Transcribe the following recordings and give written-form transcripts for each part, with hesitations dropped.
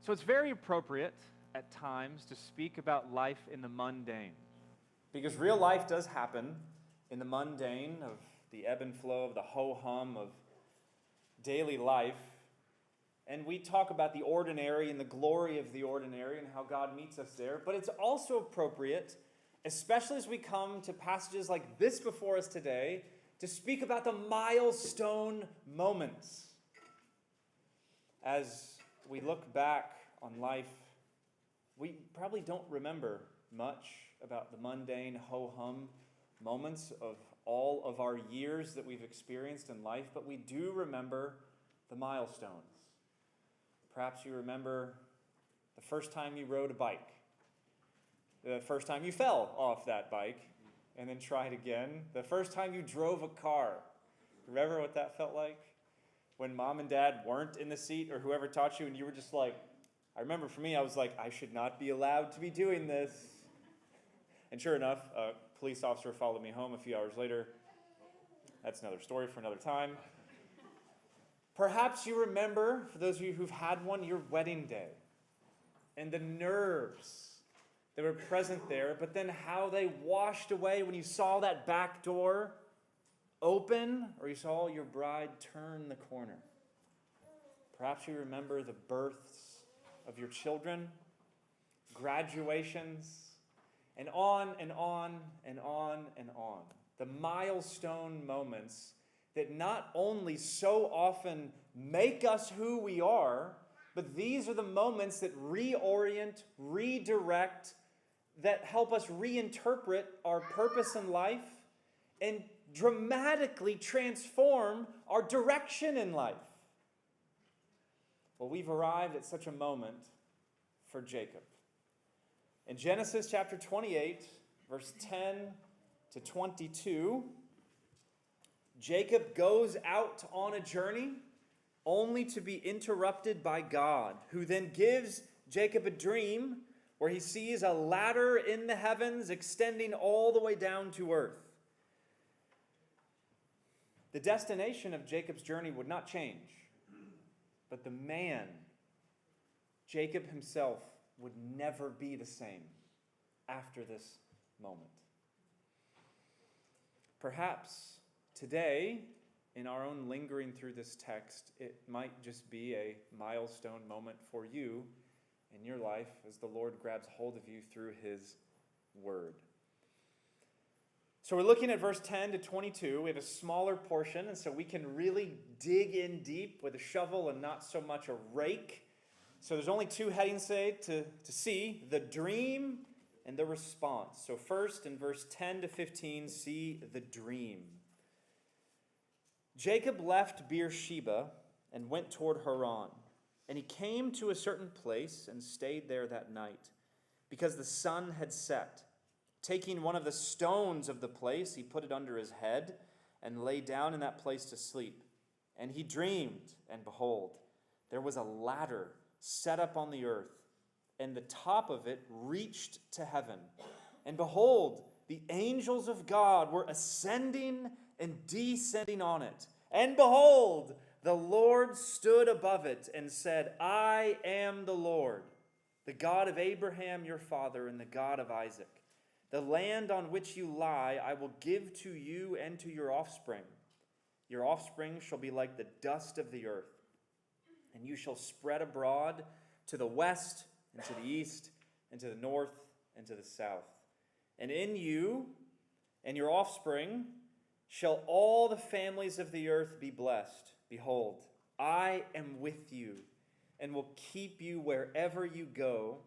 So it's very appropriate at times to speak about life in the mundane. Because real life does happen in the mundane of the ebb and flow of the ho-hum of daily life. And we talk about the ordinary and the glory of the ordinary and how God meets us there. But it's also appropriate, especially as we come to passages like this before us today, to speak about the milestone moments. As we look back on life, we probably don't remember much about the mundane ho-hum moments of all of our years that we've experienced in life, but we do remember the milestones. Perhaps you remember the first time you rode a bike, the first time you fell off that bike and then tried again, the first time you drove a car. Remember what that felt like? When mom and dad weren't in the seat or whoever taught you and you were just like, I remember for me, I was like, I should not be allowed to be doing this. And sure enough, a police officer followed me home a few hours later. That's another story for another time. Perhaps you remember, for those of you who've had one, your wedding day and the nerves that were present there, but then how they washed away when you saw that back door open or you saw your bride turn the corner. Perhaps you remember the births of your children, graduations, and on and on and on and on. The milestone moments that not only so often make us who we are, but these are the moments that reorient, redirect, that help us reinterpret our purpose in life and dramatically transform our direction in life. Well, we've arrived at such a moment for Jacob. In Genesis chapter 28, verse 10 to 22, Jacob goes out on a journey only to be interrupted by God, who then gives Jacob a dream where he sees a ladder in the heavens extending all the way down to earth. The destination of Jacob's journey would not change, but the man, Jacob himself, would never be the same after this moment. Perhaps today, in our own lingering through this text, it might just be a milestone moment for you in your life as the Lord grabs hold of you through His Word. So we're looking at verse 10 to 22. We have a smaller portion, and so we can really dig in deep with a shovel and not so much a rake. So there's only two headings today to see: the dream and the response. So first, in verse 10 to 15, see the dream. Jacob left Beersheba and went toward Haran. And he came to a certain place and stayed there that night, because the sun had set. Taking one of the stones of the place, he put it under his head and lay down in that place to sleep. And he dreamed, and behold, there was a ladder set up on the earth, and the top of it reached to heaven. And behold, the angels of God were ascending and descending on it. And behold, the Lord stood above it and said, I am the Lord, the God of Abraham your father and the God of Isaac. The land on which you lie I will give to you and to your offspring. Your offspring shall be like the dust of the earth, and you shall spread abroad to the west and to the east and to the north and to the south. And in you and your offspring shall all the families of the earth be blessed. Behold, I am with you and will keep you wherever you go,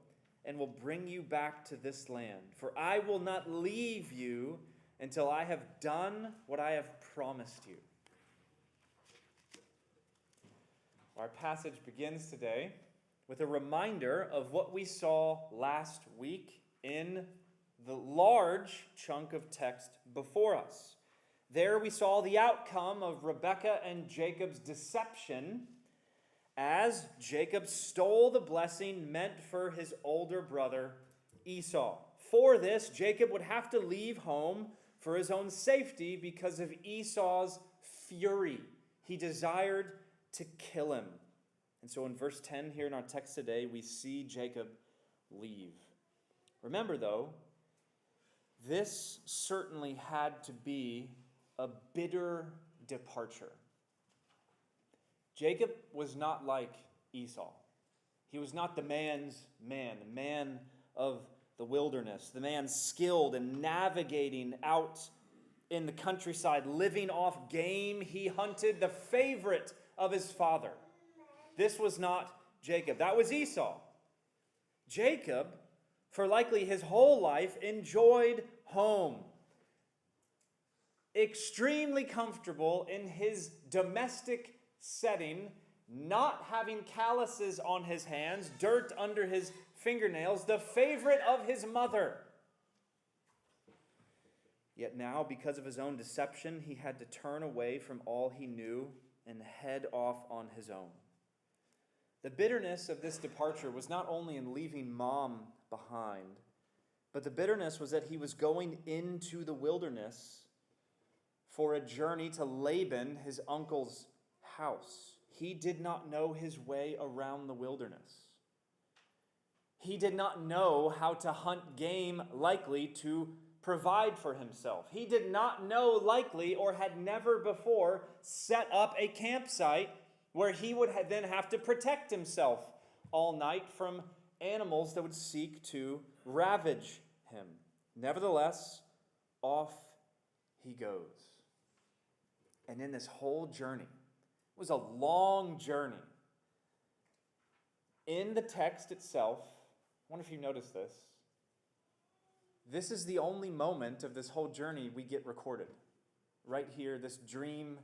and will bring you back to this land. For I will not leave you until I have done what I have promised you. Our passage begins today with a reminder of what we saw last week in the large chunk of text before us. There we saw the outcome of Rebekah and Jacob's deception as Jacob stole the blessing meant for his older brother Esau. For this, Jacob would have to leave home for his own safety because of Esau's fury. He desired to kill him. And so in verse 10 here in our text today, we see Jacob leave. Remember, though, this certainly had to be a bitter departure. Jacob was not like Esau. He was not the man's man, the man of the wilderness, the man skilled in navigating out in the countryside, living off game he hunted, the favorite of his father. This was not Jacob. That was Esau. Jacob, for likely his whole life, enjoyed home. Extremely comfortable in his domestic setting, not having calluses on his hands, dirt under his fingernails, the favorite of his mother. Yet now, because of his own deception, he had to turn away from all he knew and head off on his own. The bitterness of this departure was not only in leaving mom behind, but the bitterness was that he was going into the wilderness for a journey to Laban, his uncle's house. He did not know his way around the wilderness. He did not know how to hunt game likely to provide for himself. He did not know likely or had never before set up a campsite where he would then have to protect himself all night from animals that would seek to ravage him. Nevertheless, off he goes. And in this whole journey, it was a long journey. In the text itself, I wonder if you noticed this. This is the only moment of this whole journey we get recorded. Right here, this dream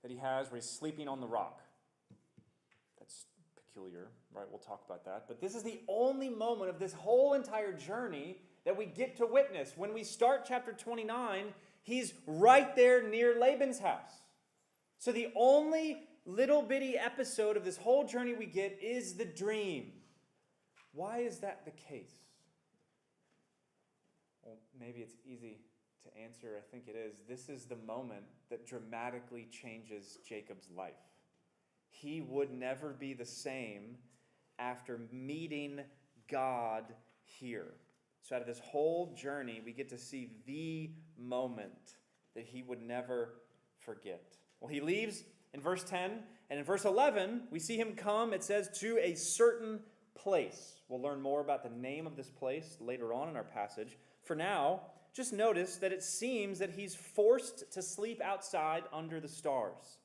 that he has where he's sleeping on the rock. That's peculiar, right? We'll talk about that. But this is the only moment of this whole entire journey that we get to witness. When we start chapter 29, he's right there near Laban's house. So the only little bitty episode of this whole journey we get is the dream. Why is that the case? Well, maybe it's easy to answer. I think it is. This is the moment that dramatically changes Jacob's life. He would never be the same after meeting God here. So out of this whole journey, we get to see the moment that he would never forget. Well, he leaves in verse 10, and in verse 11, we see him come, it says, to a certain place. We'll learn more about the name of this place later on in our passage. For now, just notice that it seems that he's forced to sleep outside under the stars.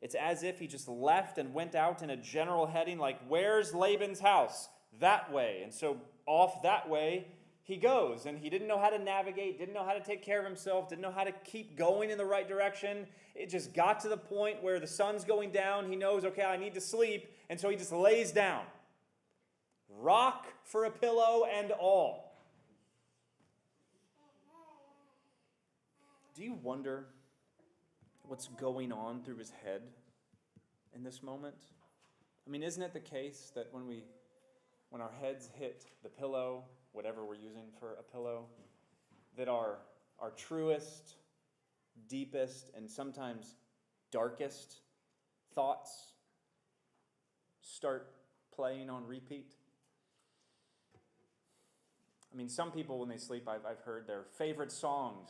It's as if he just left and went out in a general heading like, where's Laban's house? That way. And so off that way he goes. And he didn't know how to navigate, didn't know how to take care of himself, didn't know how to keep going in the right direction. It just got to the point where the sun's going down. He knows, okay, I need to sleep. And so he just lays down. Rock for a pillow and all. Do you wonder what's going on through his head in this moment? I mean, isn't it the case that when our heads hit the pillow, whatever we're using for a pillow, that our truest, deepest, and sometimes darkest thoughts start playing on repeat? I mean, some people, when they sleep, I've heard their favorite songs,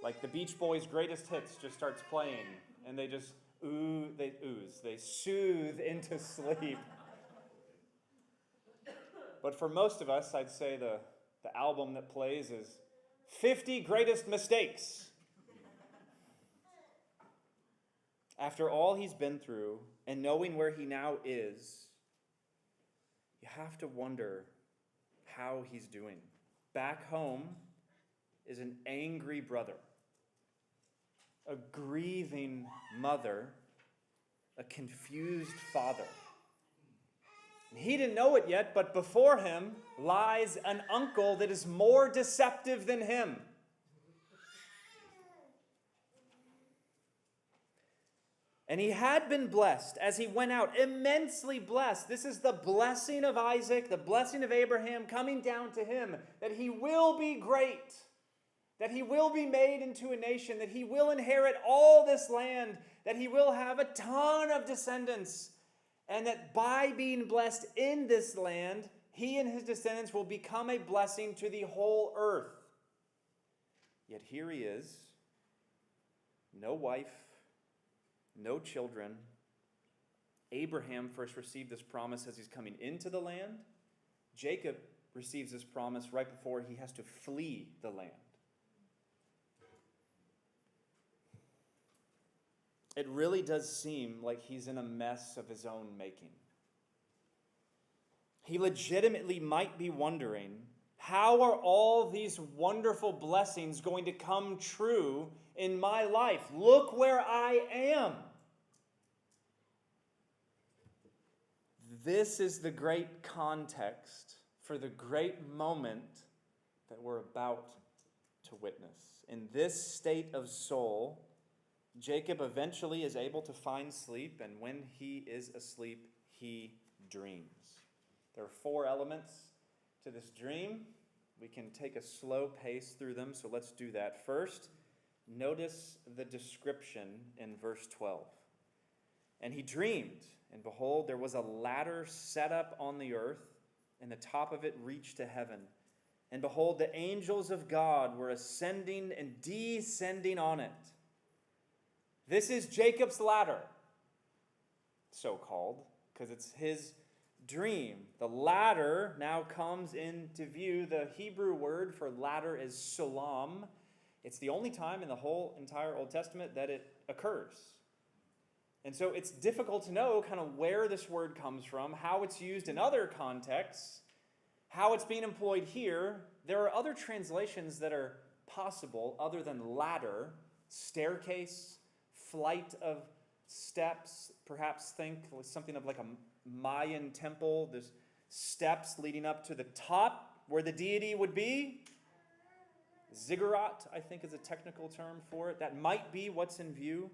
like the Beach Boys' greatest hits, just starts playing, and they just they soothe into sleep. But for most of us, I'd say the album that plays is 50 Greatest Mistakes. After all he's been through, and knowing where he now is, you have to wonder how he's doing. Back home is an angry brother, a grieving mother, a confused father. And he didn't know it yet, but before him lies an uncle that is more deceptive than him. And he had been blessed as he went out, immensely blessed. This is the blessing of Isaac, the blessing of Abraham coming down to him, that he will be great, that he will be made into a nation, that he will inherit all this land, that he will have a ton of descendants. and that by being blessed in this land, he and his descendants will become a blessing to the whole earth. Yet here he is, no wife, no children. Abraham first received this promise as he's coming into the land. Jacob receives this promise right before he has to flee the land. It really does seem like he's in a mess of his own making. He legitimately might be wondering, how are all these wonderful blessings going to come true in my life? Look where I am. This is the great context for the great moment that we're about to witness. In this state of soul, Jacob eventually is able to find sleep, and when he is asleep, he dreams. There are 4 elements to this dream. We can take a slow pace through them, so let's do that. First, notice the description in verse 12. And he dreamed, and behold, there was a ladder set up on the earth, and the top of it reached to heaven. And behold, the angels of God were ascending and descending on it. This is Jacob's ladder, so called, because it's his dream. The ladder now comes into view. The Hebrew word for ladder is sulam. It's the only time in the whole entire Old Testament that it occurs. And so it's difficult to know kind of where this word comes from, how it's used in other contexts, how it's being employed here. There are other translations that are possible other than ladder: staircase, flight of steps. Perhaps think something of like a Mayan temple. There's steps leading up to the top where the deity would be. Ziggurat, I think, is a technical term for it. That might be what's in view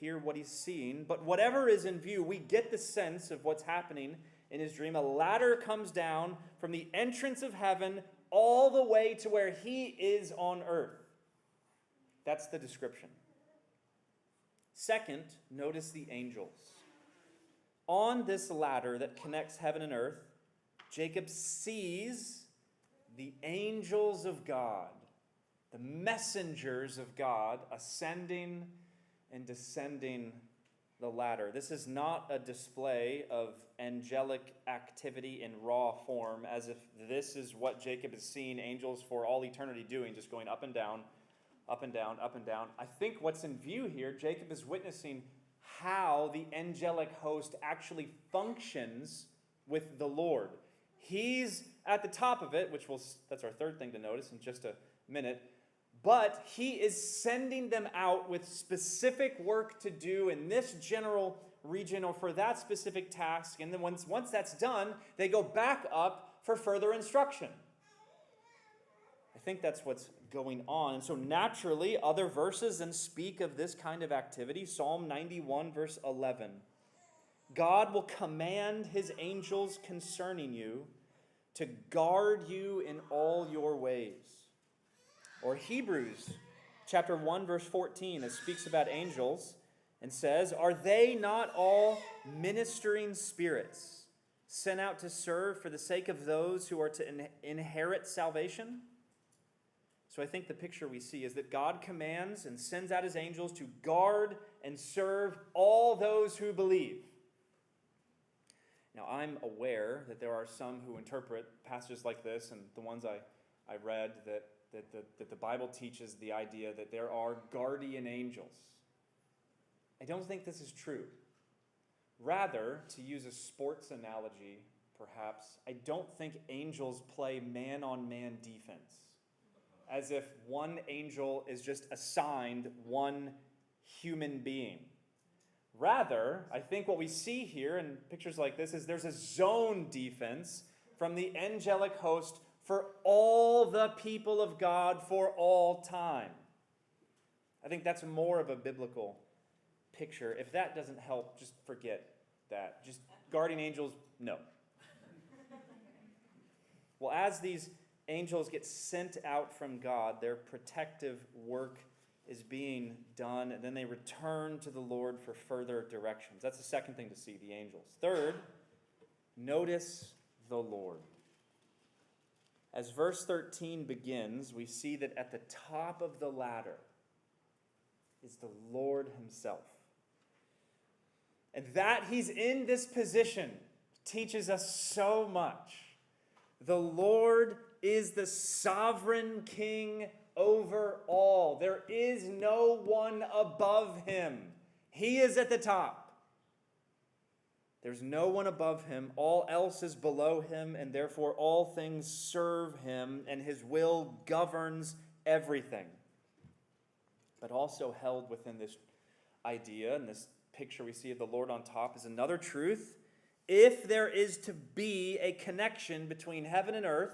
here, what he's seeing. But whatever is in view, we get the sense of what's happening in his dream. A ladder comes down from the entrance of heaven all the way to where he is on earth. That's the description. Second, notice the angels. On this ladder that connects heaven and earth, Jacob sees the angels of God, the messengers of God, ascending and descending the ladder. This is not a display of angelic activity in raw form, as if this is what Jacob is seeing angels for all eternity doing, just going up and down, up and down, up and down. I think what's in view here, Jacob is witnessing how the angelic host actually functions with the Lord. He's at the top of it, that's our third thing to notice in just a minute, but he is sending them out with specific work to do in this general region or for that specific task, and then once that's done, they go back up for further instruction. I think that's what's going on. And so naturally, other verses then speak of this kind of activity. Psalm 91, verse 11. God will command his angels concerning you to guard you in all your ways. Or Hebrews chapter 1, verse 14, it speaks about angels and says, are they not all ministering spirits sent out to serve for the sake of those who are to inherit salvation? So I think the picture we see is that God commands and sends out his angels to guard and serve all those who believe. Now, I'm aware that there are some who interpret passages like this, and the ones I read, that the Bible teaches the idea that there are guardian angels. I don't think this is true. Rather, to use a sports analogy, perhaps, I don't think angels play man-on-man defense, as if one angel is just assigned one human being. Rather, I think what we see here in pictures like this is there's a zone defense from the angelic host for all the people of God for all time. I think that's more of a biblical picture. If that doesn't help, just forget that. Just guardian angels, no. Well, as these angels get sent out from God, their protective work is being done, and then they return to the Lord for further directions. That's the second thing to see, the angels. Third, notice the Lord. As verse 13 begins, we see that at the top of the ladder is the Lord himself. And that he's in this position teaches us so much. The Lord is the sovereign king over all. There is no one above him. He is at the top. There's no one above him. All else is below him, and therefore all things serve him, and his will governs everything. But also held within this idea, and this picture we see of the Lord on top, is another truth. If there is to be a connection between heaven and earth,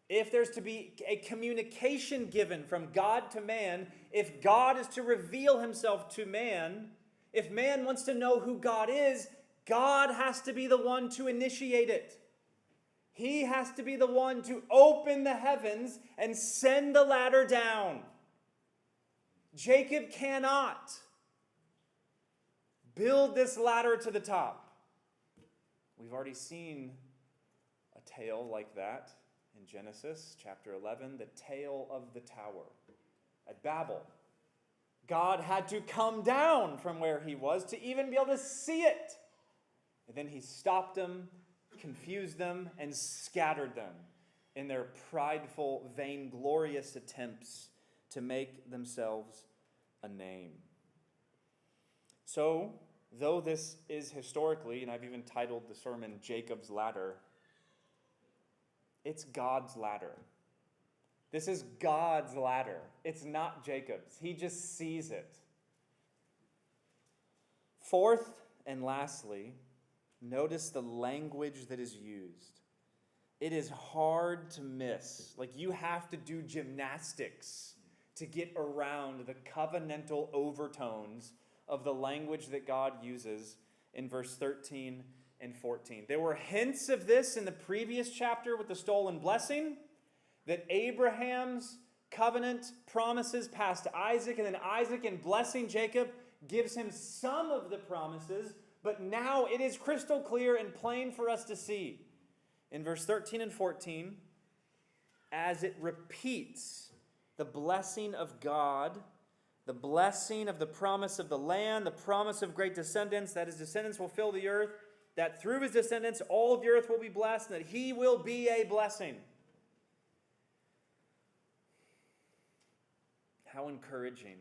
if there's to be a communication given from God to man, if God is to reveal himself to man, if man wants to know who God is, God has to be the one to initiate it. He has to be the one to open the heavens and send the ladder down. Jacob cannot build this ladder to the top. We've already seen a tale like that in Genesis chapter 11, the tale of the tower at Babel. God had to come down from where he was to even be able to see it. And then he stopped them, confused them, and scattered them in their prideful, vainglorious attempts to make themselves a name. So, though this is historically, and I've even titled the sermon Jacob's Ladder, it's God's ladder. This is God's ladder. It's not Jacob's. He just sees it. Fourth and lastly, notice the language that is used. It is hard to miss. Like, you have to do gymnastics to get around the covenantal overtones of the language that God uses in verse 13 and 14. There were hints of this in the previous chapter with the stolen blessing, that Abraham's covenant promises passed to Isaac, and then Isaac, in blessing Jacob, gives him some of the promises, but now it is crystal clear and plain for us to see. In verse 13 and 14, as it repeats the blessing of God, the blessing of the promise of the land, the promise of great descendants, that his descendants will fill the earth, that through his descendants all the earth will be blessed, and that he will be a blessing. How encouraging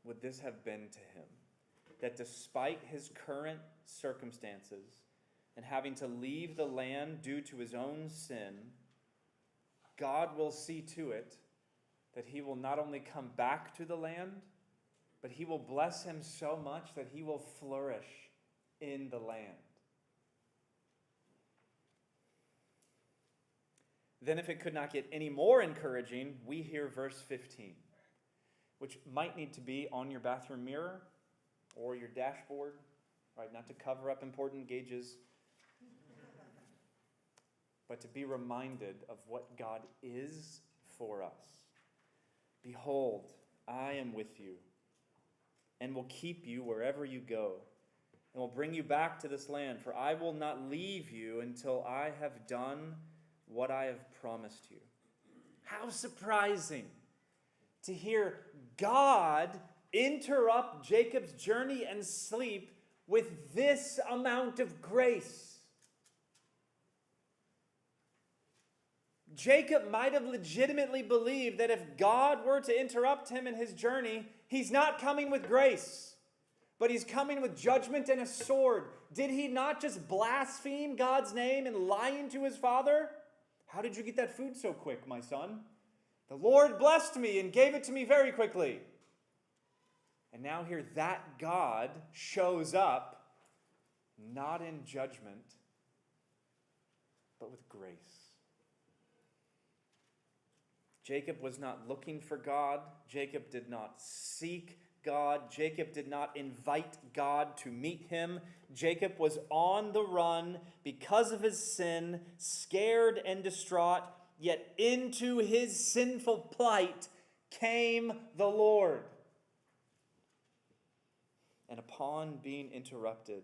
would this have been to him? That despite his current circumstances and having to leave the land due to his own sin, God will see to it that he will not only come back to the land, but he will bless him so much that he will flourish in the land. Then, if it could not get any more encouraging, we hear verse 15, which might need to be on your bathroom mirror or your dashboard, right? Not to cover up important gauges, but to be reminded of what God is for us. Behold, I am with you, and will keep you wherever you go, and will bring you back to this land, for I will not leave you until I have done what I have promised you. How surprising to hear God interrupt Jacob's journey and sleep with this amount of grace. Jacob might have legitimately believed that if God were to interrupt him in his journey, he's not coming with grace, but he's coming with judgment and a sword. Did he not just blaspheme God's name and lying to his father? How did you get that food so quick, my son? The Lord blessed me and gave it to me very quickly. And now here that God shows up, not in judgment, but with grace. Jacob was not looking for God. Jacob did not seek God. Jacob did not invite God to meet him. Jacob was on the run because of his sin, scared and distraught, yet into his sinful plight came the Lord. And upon being interrupted,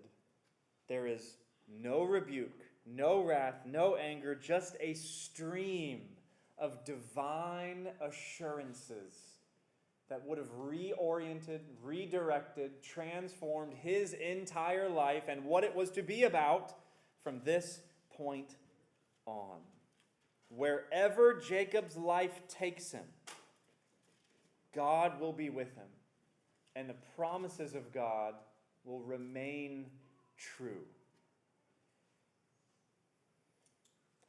there is no rebuke, no wrath, no anger, just a stream of divine assurances that would have reoriented, redirected, transformed his entire life and what it was to be about from this point on. Wherever Jacob's life takes him, God will be with him, and the promises of God will remain true.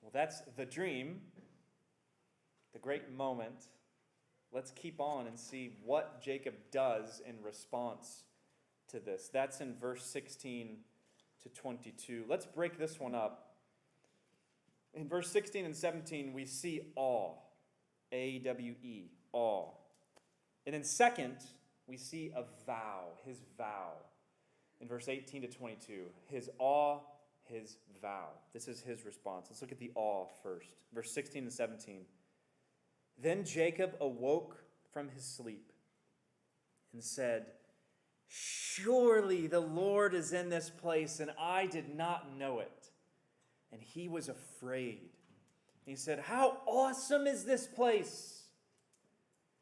Well, that's the dream, the great moment. Let's keep on and see what Jacob does in response to this. That's in verse 16 to 22. Let's break this one up. In verse 16 and 17, we see awe. A-W-E, awe. And in second, we see a vow, his vow. In verse 18 to 22, his awe, his vow. This is his response. Let's look at the awe first. Verse 16 and 17. Then Jacob awoke from his sleep and said, "Surely the Lord is in this place, and I did not know it." And he was afraid. And he said, "How awesome is this place!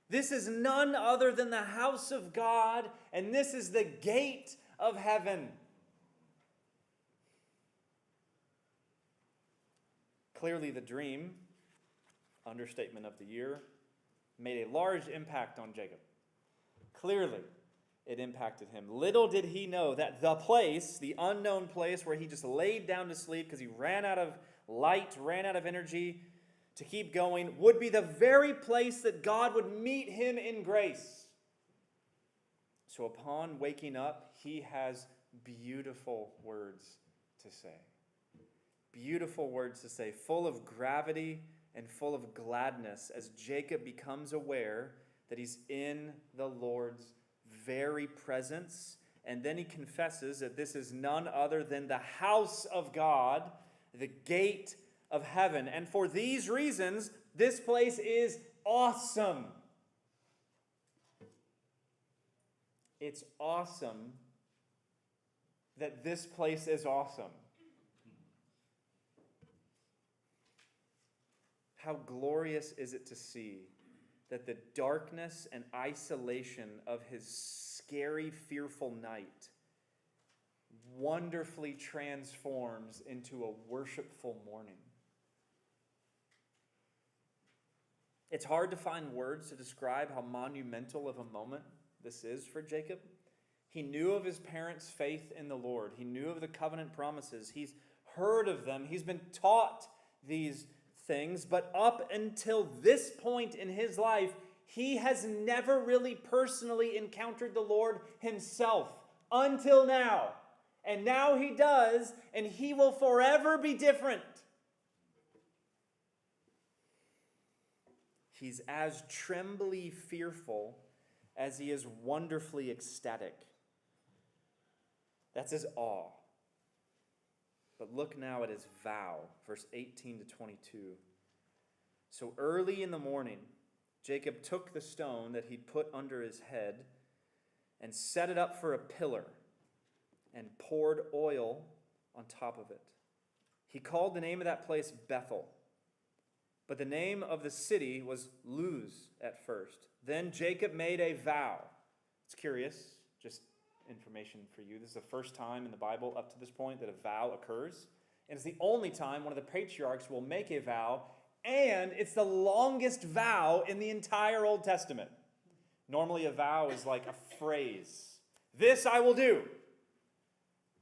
This is none other than the house of God, and this is the gate of heaven." Clearly, the dream, understatement of the year, made a large impact on Jacob. Clearly, it impacted him. Little did he know that the place, the unknown place where he just laid down to sleep because he ran out of light, ran out of energy to keep going, would be the very place that God would meet him in grace. So upon waking up, he has beautiful words to say. Beautiful words to say, full of gravity and full of gladness as Jacob becomes aware that he's in the Lord's very presence. And then he confesses that this is none other than the house of God, the gate of heaven. And for these reasons, this place is awesome. It's awesome that this place is awesome. How glorious is it to see that the darkness and isolation of his scary, fearful night wonderfully transforms into a worshipful morning. It's hard to find words to describe how monumental of a moment this is for Jacob. He knew of his parents' faith in the Lord. He knew of the covenant promises. He's heard of them. He's been taught these things, but up until this point in his life, he has never really personally encountered the Lord himself until now. And now he does, and he will forever be different. He's as trembly fearful as he is wonderfully ecstatic. That's his awe. But look now at his vow, verse 18 to 22. So early in the morning, Jacob took the stone that he'd put under his head and set it up for a pillar and poured oil on top of it. He called the name of that place Bethel, but the name of the city was Luz at first. Then Jacob made a vow. It's curious, just information for you. This is the first time in the Bible up to this point that a vow occurs. And it's the only time one of the patriarchs will make a vow, and it's the longest vow in the entire Old Testament. Normally a vow is like a phrase. This I will do.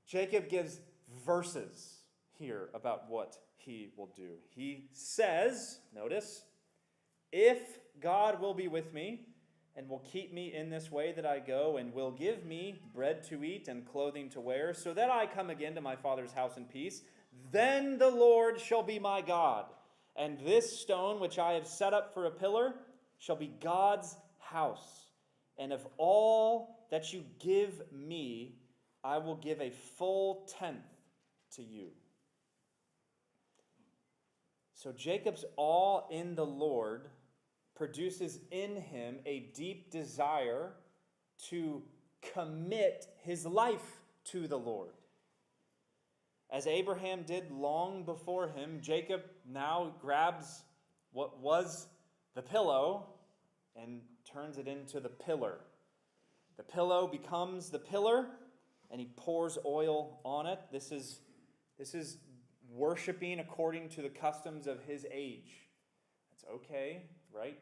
Jacob gives verses here about what he will do. He says, notice, if God will be with me and will keep me in this way that I go and will give me bread to eat and clothing to wear so that I come again to my father's house in peace, then the Lord shall be my God. And this stone which I have set up for a pillar shall be God's house. And of all that you give me, I will give a full tenth to you. So Jacob's awe in the Lord produces in him a deep desire to commit his life to the Lord. As Abraham did long before him, Jacob now grabs what was the pillow and turns it into the pillar. The pillow becomes the pillar, and he pours oil on it. This is worshiping according to the customs of his age. That's okay, right?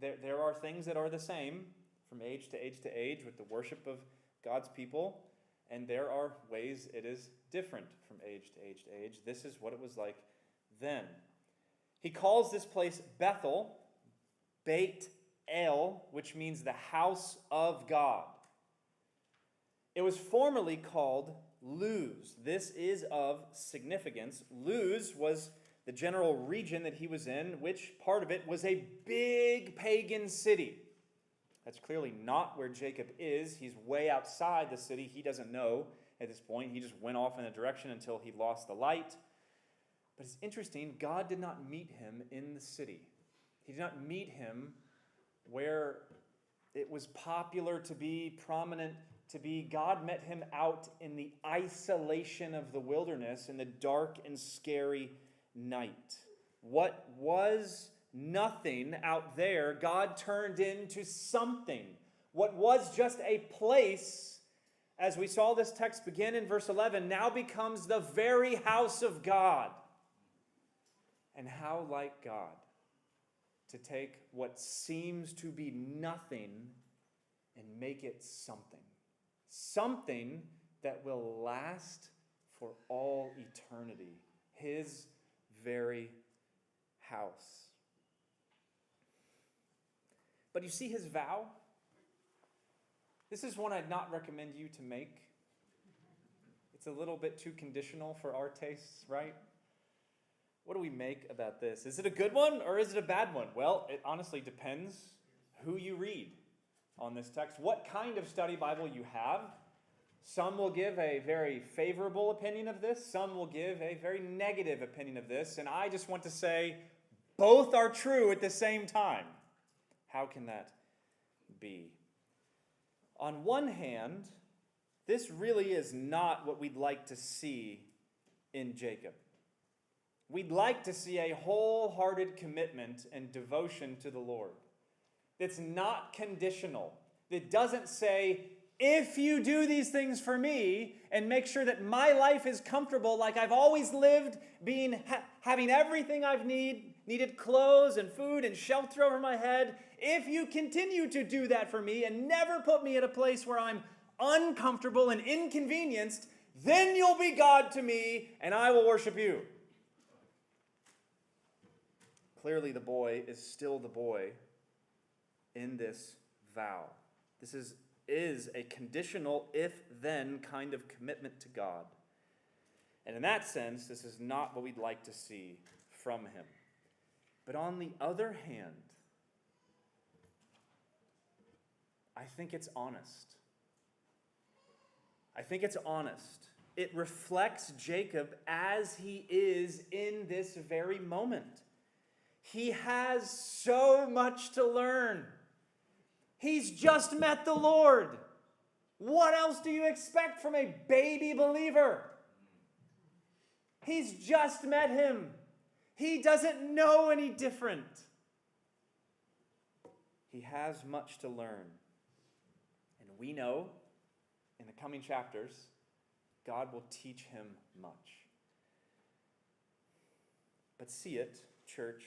There are things that are the same from age to age to age with the worship of God's people, and there are ways it is different from age to age to age. This is what it was like then. He calls this place Bethel, Beit El, which means the house of God. It was formerly called Luz. This is of significance. Luz was the general region that he was in, which part of it was a big pagan city. That's clearly not where Jacob is. He's way outside the city. He doesn't know at this point. He just went off in a direction until he lost the light. But it's interesting, God did not meet him in the city. He did not meet him where it was popular to be, prominent to be. God met him out in the isolation of the wilderness, in the dark and scary night. What was nothing out there, God turned into something. What was just a place, as we saw this text begin in verse 11, now becomes the very house of God. And how like God to take what seems to be nothing and make it something. Something that will last for all eternity. His very house. But you see his vow? This is one I'd not recommend you to make. It's a little bit too conditional for our tastes, right? What do we make about this? Is it a good one or is it a bad one? Well, it honestly depends who you read on this text, what kind of study Bible you have. Some will give a very favorable opinion of this. Some will give a very negative opinion of this. And I just want to say both are true at the same time. How can that be? On one hand, this really is not what we'd like to see in Jacob. We'd like to see a wholehearted commitment and devotion to the Lord. That's not conditional. That doesn't say, if you do these things for me and make sure that my life is comfortable like I've always lived, having everything I've needed clothes and food and shelter over my head, if you continue to do that for me and never put me at a place where I'm uncomfortable and inconvenienced, then you'll be God to me and I will worship you. Clearly the boy is still the boy in this vow. This is a conditional if-then kind of commitment to God. And in that sense, this is not what we'd like to see from him. But on the other hand, I think it's honest. I think it's honest. It reflects Jacob as he is in this very moment. He has so much to learn. He's just met the Lord. What else do you expect from a baby believer? He's just met him. He doesn't know any different. He has much to learn. And we know in the coming chapters, God will teach him much. But see it, church.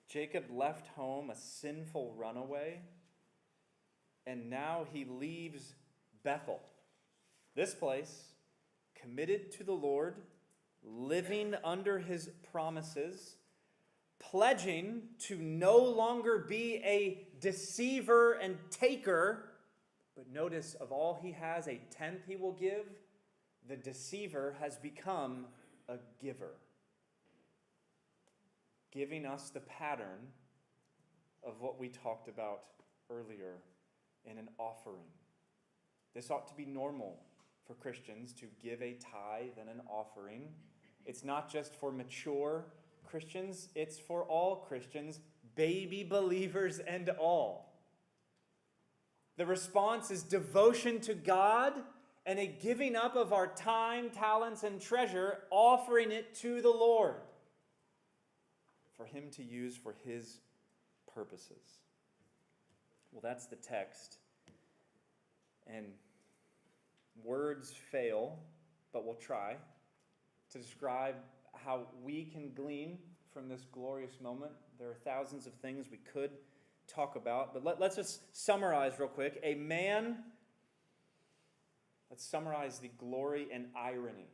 Jacob left home a sinful runaway, and now he leaves Bethel, this place, committed to the Lord, living under his promises, pledging to no longer be a deceiver and taker, but notice of all he has, a tenth he will give, the deceiver has become a giver. Giving us the pattern of what we talked about earlier in an offering. This ought to be normal for Christians to give a tithe and an offering. It's not just for mature Christians, it's for all Christians, baby believers and all. The response is devotion to God and a giving up of our time, talents, and treasure, offering it to the Lord for Him to use for His purposes. Well, that's the text. And words fail, but we'll try to describe how we can glean from this glorious moment. There are thousands of things we could talk about, but let's just summarize real quick. Let's summarize the glory and irony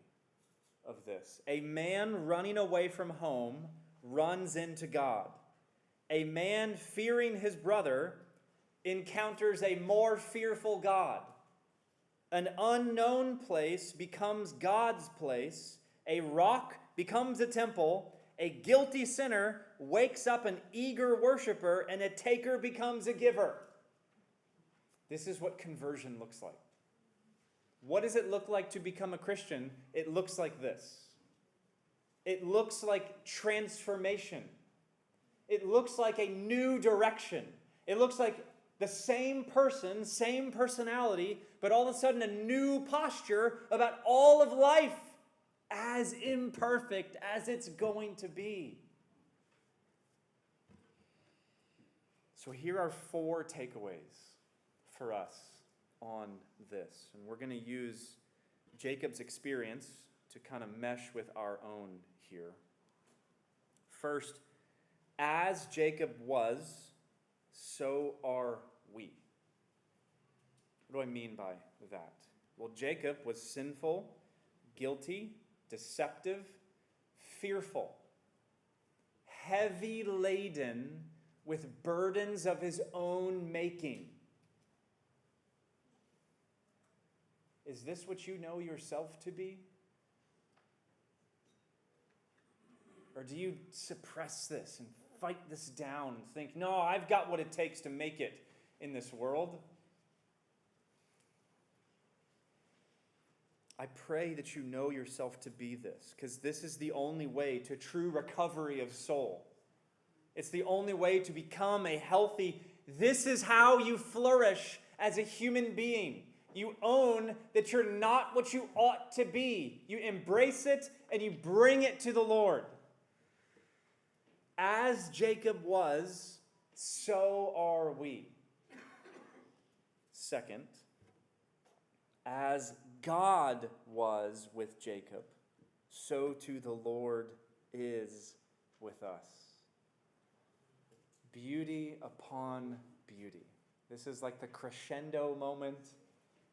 of this. A man running away from home runs into God. A man fearing his brother encounters a more fearful God. An unknown place becomes God's place. A rock becomes a temple. A guilty sinner wakes up an eager worshiper, and a taker becomes a giver. This is what conversion looks like. What does it look like to become a Christian? It looks like this. It looks like transformation. It looks like a new direction. It looks like the same person, same personality, but all of a sudden a new posture about all of life, as imperfect as it's going to be. So here are 4 takeaways for us on this. And we're going to use Jacob's experience to kind of mesh with our own here. First, as Jacob was, so are we. What do I mean by that? Well, Jacob was sinful, guilty, deceptive, fearful, heavy laden with burdens of his own making. Is this what you know yourself to be? Or do you suppress this and fight this down and think, no, I've got what it takes to make it in this world? I pray that you know yourself to be this, because this is the only way to true recovery of soul. It's the only way to become a healthy, this is how you flourish as a human being. You own that you're not what you ought to be. You embrace it and you bring it to the Lord. As Jacob was, so are we. Second, as God was with Jacob, so too the Lord is with us. Beauty upon beauty. This is like the crescendo moment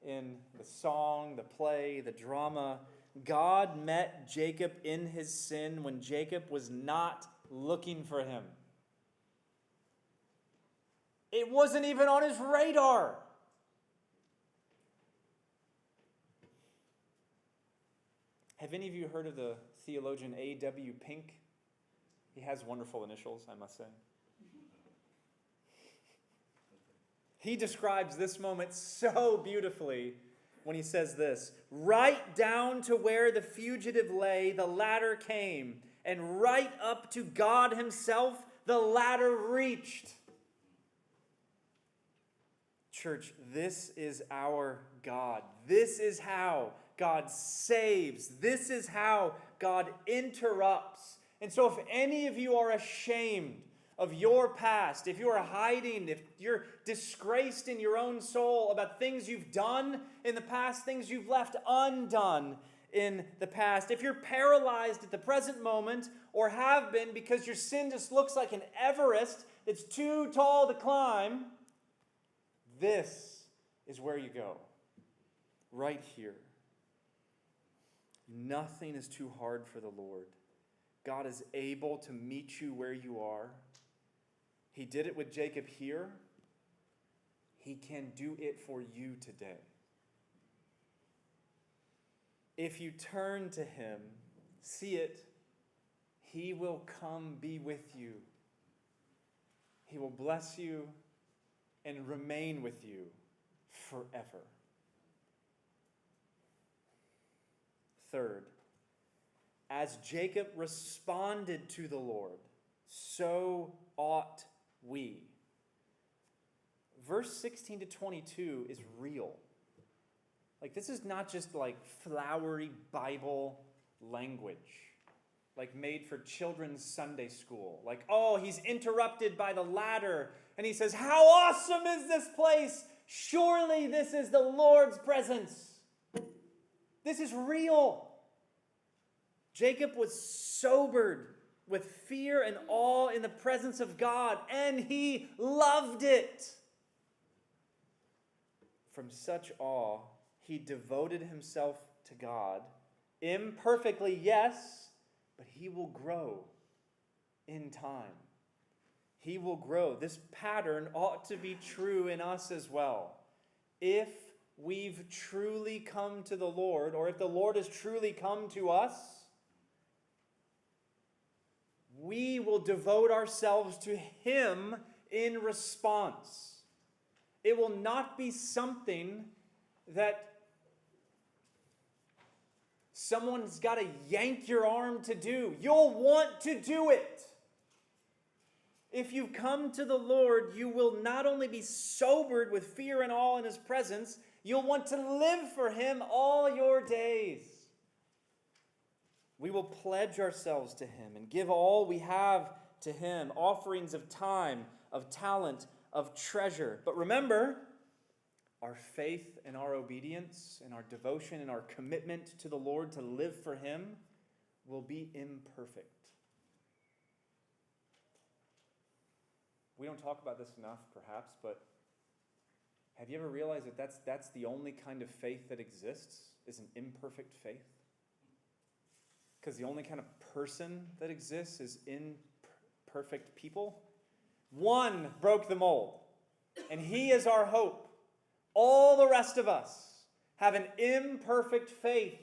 in the song, the play, the drama. God met Jacob in his sin when Jacob was not looking for him. It wasn't even on his radar. Have any of you heard of the theologian A.W. Pink? He has wonderful initials, I must say. He describes this moment so beautifully when he says this: right down to where the fugitive lay, the ladder came, and right up to God himself, the ladder reached. Church, this is our God. This is how God saves. This is how God interrupts. And so if any of you are ashamed of your past, if you are hiding, if you're disgraced in your own soul about things you've done in the past, things you've left undone in the past, if you're paralyzed at the present moment or have been because your sin just looks like an Everest that's too tall to climb, this is where you go. Right here. Nothing is too hard for the Lord. God is able to meet you where you are. He did it with Jacob here. He can do it for you today. If you turn to him, see it, he will come be with you. He will bless you and remain with you forever. Third, as Jacob responded to the Lord, so ought we. verse 16 to 22 is real. Like, this is not just like flowery Bible language, like made for children's Sunday school. Like, oh, he's interrupted by the ladder, and he says, how awesome is this place? Surely this is the Lord's presence. This is real. Jacob was sobered with fear and awe in the presence of God, and he loved it. From such awe, he devoted himself to God. Imperfectly, yes, but he will grow in time. He will grow. This pattern ought to be true in us as well. If we've truly come to the Lord, or if the Lord has truly come to us, we will devote ourselves to Him in response. It will not be something that someone's got to yank your arm to do. You'll want to do it. If you come to the Lord, you will not only be sobered with fear and awe in His presence, you'll want to live for Him all your days. We will pledge ourselves to Him and give all we have to Him, offerings of time, of talent, of treasure. But remember, our faith and our obedience and our devotion and our commitment to the Lord to live for Him will be imperfect. We don't talk about this enough, perhaps, but have you ever realized that that's the only kind of faith that exists, is an imperfect faith? Because the only kind of person that exists is imperfect people. One broke the mold, and He is our hope. All the rest of us have an imperfect faith,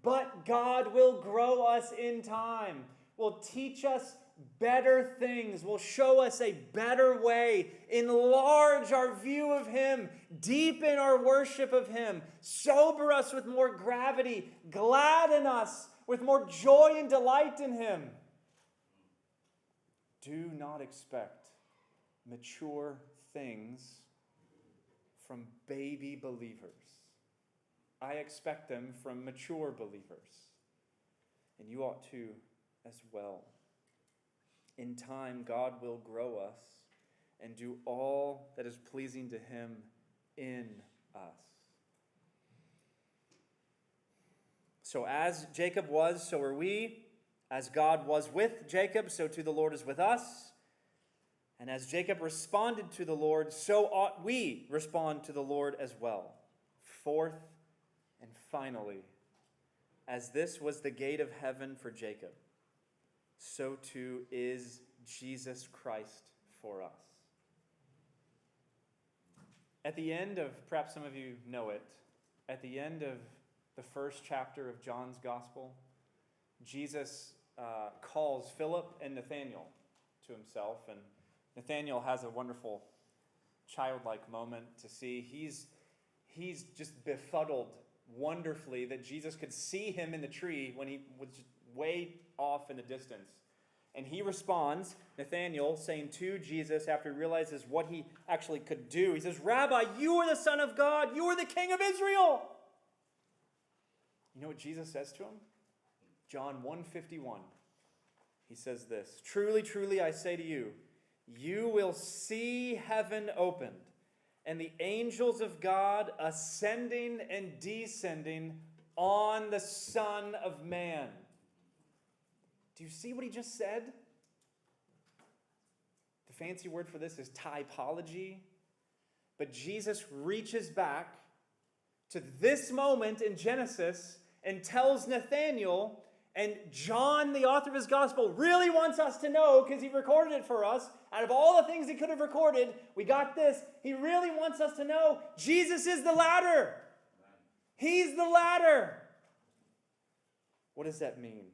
but God will grow us in time, will teach us better things, will show us a better way, enlarge our view of Him, deepen our worship of Him, sober us with more gravity, gladden us with more joy and delight in Him. Do not expect mature things from baby believers. I expect them from mature believers. And you ought to as well. In time, God will grow us and do all that is pleasing to Him in us. So as Jacob was, so are we. As God was with Jacob, so too the Lord is with us. And as Jacob responded to the Lord, so ought we respond to the Lord as well. Fourth and finally, as this was the gate of heaven for Jacob, so too is Jesus Christ for us. At the end of, perhaps some of you know it, at the end of the first chapter of John's Gospel, Jesus calls Philip and Nathanael to Himself, and Nathanael has a wonderful childlike moment to see. He's just befuddled wonderfully that Jesus could see him in the tree when he was just way off in the distance. And he responds, Nathanael, saying to Jesus after he realizes what he actually could do, he says, Rabbi, you are the Son of God. You are the King of Israel. You know what Jesus says to him? John 1:51. He says this, Truly, truly, I say to you, you will see heaven opened, and the angels of God ascending and descending on the Son of Man. Do you see what he just said? The fancy word for this is typology. But Jesus reaches back to this moment in Genesis and tells Nathanael, and John, the author of his gospel, really wants us to know, because he recorded it for us. Out of all the things he could have recorded, we got this. He really wants us to know Jesus is the ladder. He's the ladder. What does that mean?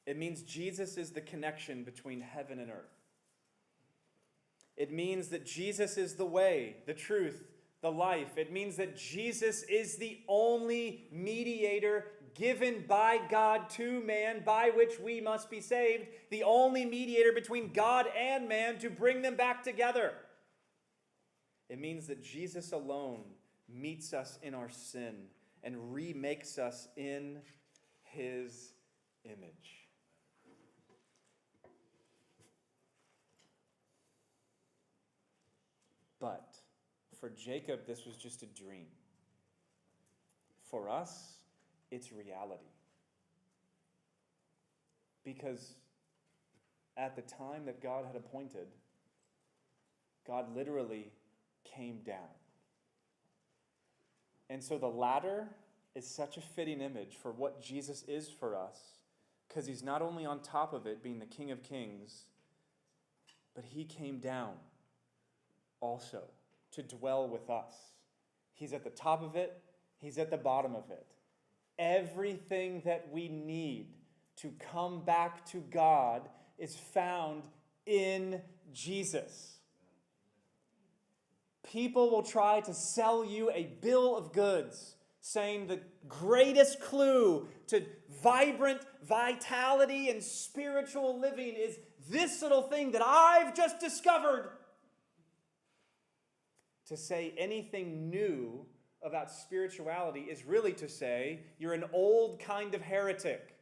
It means Jesus is the connection between heaven and earth. It means that Jesus is the way, the truth, the life. It means that Jesus is the only mediator given by God to man, by which we must be saved, the only mediator between God and man to bring them back together. It means that Jesus alone meets us in our sin and remakes us in his image. But for Jacob, this was just a dream. For us, it's reality. Because at the time that God had appointed, God literally came down. And so the ladder is such a fitting image for what Jesus is for us, because he's not only on top of it, being the King of Kings, but he came down also to dwell with us. He's at the top of it, he's at the bottom of it. Everything that we need to come back to God is found in Jesus. People will try to sell you a bill of goods, saying the greatest clue to vibrant vitality and spiritual living is this little thing that I've just discovered. To say anything new about spirituality is really to say you're an old kind of heretic.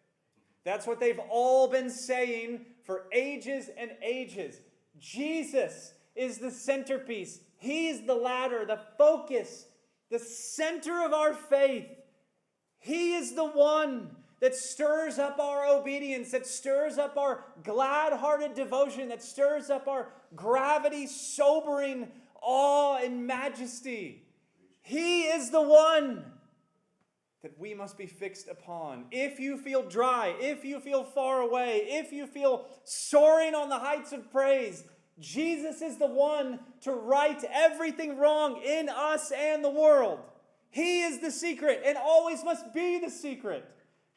That's what they've all been saying for ages and ages. Jesus is the centerpiece. He's the ladder, the focus, the center of our faith. He is the one that stirs up our obedience, that stirs up our glad-hearted devotion, that stirs up our gravity-sobering awe and majesty. He is the one that we must be fixed upon. If you feel dry, if you feel far away, if you feel soaring on the heights of praise, Jesus is the one to right everything wrong in us and the world. He is the secret and always must be the secret.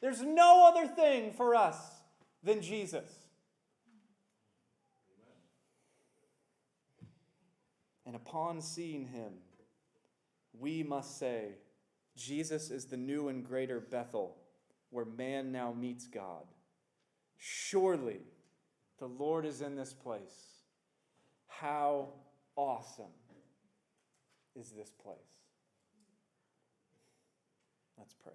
There's no other thing for us than Jesus. And upon seeing him, we must say, Jesus is the new and greater Bethel, where man now meets God. Surely the Lord is in this place. How awesome is this place? Let's pray.